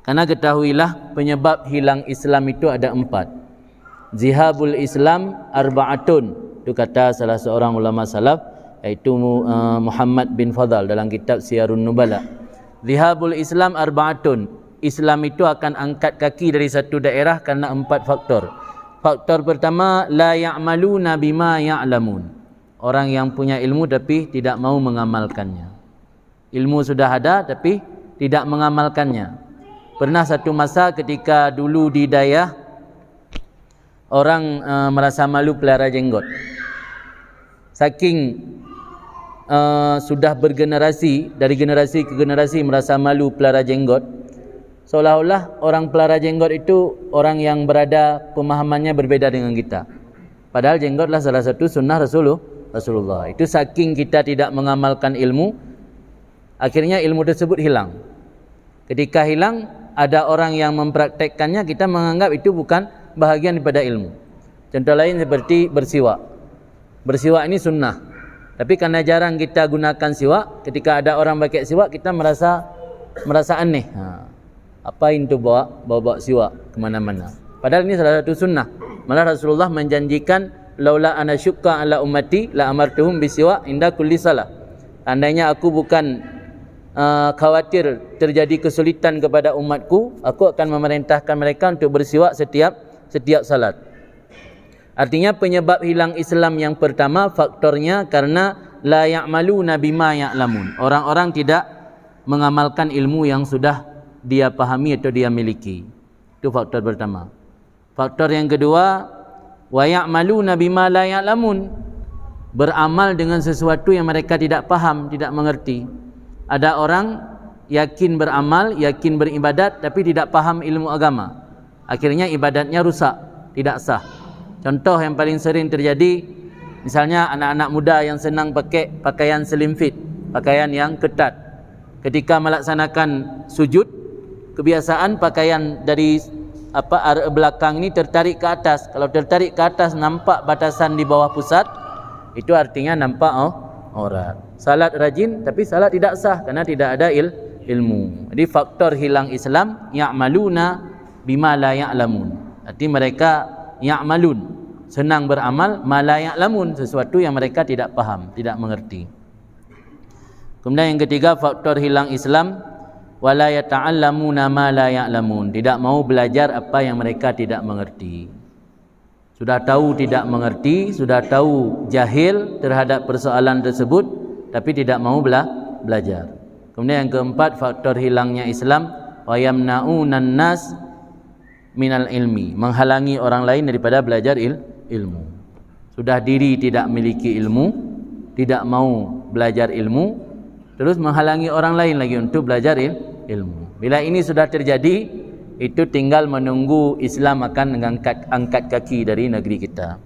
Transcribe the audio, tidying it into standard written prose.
Karena ketahuilah penyebab hilang Islam itu ada 4. Zihabul Islam arba'atun, itu kata salah seorang ulama salaf, iaitu Muhammad bin Fadl dalam kitab Siyarun Nubala. Zihabul Islam arba'atun, Islam itu akan angkat kaki dari satu daerah karena 4 faktor. Faktor pertama, la ya'maluna bima ya'lamun, orang yang punya ilmu tapi tidak mau mengamalkannya. Ilmu sudah ada tapi tidak mengamalkannya. Pernah satu masa ketika dulu di Dayah, orang merasa malu pelihara jenggot. Saking sudah bergenerasi, dari generasi ke generasi merasa malu pelihara jenggot, seolah-olah orang pelihara jenggot itu orang yang berada pemahamannya berbeda dengan kita. Padahal jenggotlah salah satu sunnah Rasulullah. Itu saking kita tidak mengamalkan ilmu, akhirnya ilmu tersebut hilang. Ketika hilang, ada orang yang mempraktekkannya, kita menganggap itu bukan bahagian daripada ilmu. Contoh lain seperti bersiwak. Bersiwak ini sunnah, tapi karena jarang kita gunakan siwak, ketika ada orang pakai siwak, kita merasa aneh. Apain tu bawa siwak kemana-mana? Padahal ini salah satu sunnah. Malah Rasulullah menjanjikan, laula ana syukka ala ummati la amartuhum bisiwak inda kulli salah. Andainya aku bukan khawatir terjadi kesulitan kepada umatku, aku akan memerintahkan mereka untuk bersiwak setiap salat. Artinya penyebab hilang Islam yang pertama faktornya karena la ya'maluna bima ya'lamun. Orang-orang tidak mengamalkan ilmu yang sudah dia pahami atau dia miliki. Itu faktor pertama. Faktor yang kedua, wa ya'maluna bima la ya'lamun. Beramal dengan sesuatu yang mereka tidak paham, tidak mengerti. Ada orang yakin beramal, yakin beribadat tapi tidak paham ilmu agama. Akhirnya ibadatnya rusak, tidak sah. Contoh yang paling sering terjadi, misalnya anak-anak muda yang senang pakai pakaian slim fit, pakaian yang ketat. Ketika melaksanakan sujud, kebiasaan pakaian dari belakang ini tertarik ke atas. Kalau tertarik ke atas nampak batasan di bawah pusat, itu artinya nampak aurat. Salat rajin tapi salat tidak sah karena tidak ada ilmu. Jadi faktor hilang Islam, ya'maluna bima la ya'lamun. Arti mereka ya'malun, senang beramal, ma la ya'lamun, sesuatu yang mereka tidak paham, tidak mengerti. Kemudian yang ketiga, faktor hilang Islam, wala yata'allamuna ma la ya'lamun, tidak mau belajar apa yang mereka tidak mengerti. Sudah tahu tidak mengerti, sudah tahu jahil terhadap persoalan tersebut, tapi tidak mau belajar. Kemudian yang keempat, faktor hilangnya Islam, wa yamna'unan nas minal ilmi, menghalangi orang lain daripada belajar ilmu. Sudah diri tidak memiliki ilmu, tidak mau belajar ilmu, terus menghalangi orang lain lagi untuk belajar ilmu. Bila ini sudah terjadi, itu tinggal menunggu Islam akan angkat kaki dari negeri kita.